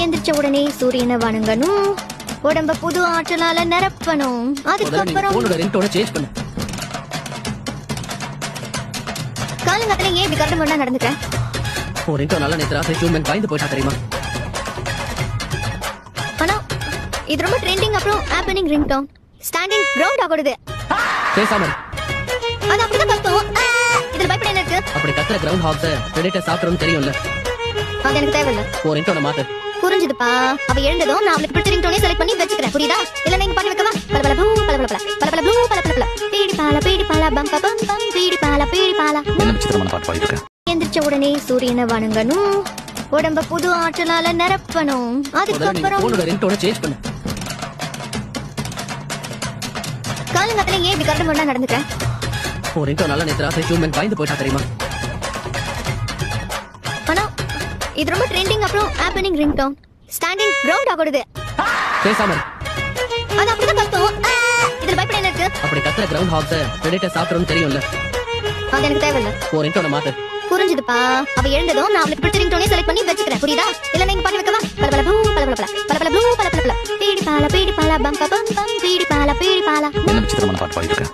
எந்திரிச்ச உடனே சூரியனை வணங்கணும், உடம்ப புது ஆற்றலால நிரப்பணும். அதுக்கப்புறம் காலங்கத்துல ஏன் இப்படி கரண்ட் பண்ணா நடந்துக்கிறேன்? ஆனா இது ரொம்ப ட்ரெண்டிங். அப்புறம் ஹேப்பனிங் ரிங்டோன் ஸ்டாண்டிங் கிரவுண்ட் ஆகுது. அது அப்படிதான் கத்தும். இதுல பயப்பட என்ன இருக்கு? அப்படி கத்துற கிரவுண்ட் ஹாக்ஸ் பிரெடிட்டர் சாப்பிடுறோம்னு தெரியும்ல. அது எனக்கு தேவையில்ல. ஒரு ரிங்டோனை மாத்து. புரிஞ்சுதுப்பா. அவ எழுந்ததும் நான் அவளுக்கு பிடிச்ச ரிங்டோனே செலக்ட் பண்ணி வச்சுக்கிறேன். புரியுதா? இல்ல நீங்க பண்ணி வைக்கவா? பலபல ப்ளூ பலபல பல பலபல ப்ளூ பலபல பல பீடி பால பம் பம் பம் பீடி பால என்ன விசித்திரமான பாட்டு பாடிட்டு இருக்க? எந்திரிச்ச உடனே சூரியனை வணங்கணும், உடம்ப புது ஆற்றலால நிரப்பணும். அதுக்கப்புறம் ரிங்டோனை சேஞ்ச் பண்ணு. காலங்கத்துல ஏன் இப்படி கரண்ட் பண்ணா நடந்துக்கிறேன்? ஒரு ரிங்டோன் நல்லா நேத்து ராத்திரி ஹியூமன் பயந்து போயிட்டா தெரியுமா? ஆனா இது ரொம்ப ட்ரெண்டிங். அப்புறம் ஹேப்பனிங் ரிங்டோன் ஸ்டாண்டிங் கிரவுண்ட் ஆகுது. பேசாம இரு. அது அப்படிதான் கத்தும். இதுல பயப்பட என்ன இருக்கு? அப்படி கத்துற கிரவுண்ட் ஹாக்ஸ் பிரெடிட்டர் சாப்பிடுறோம்னு தெரியும்ல. அது எனக்கு தேவையில்ல. ஒரு ரிங்டோனை மாத்து. புரிஞ்சுதுப்பா. அவ எழுந்ததும் நான் அவளுக்கு பிடிச்ச ரிங்டோனே செலக்ட் பண்ணி வச்சுக்கிறேன். புரியுதா? இல்ல நீங்க பண்ணி வைக்கவா? பலபல ப்ளூ பலபல பல பலபல ப்ளூ பலபல பல பீடி பால பம் பம் பம் பீடி பால என்ன விசித்திரமான பாட்டு பாடிட்டு இருக்க?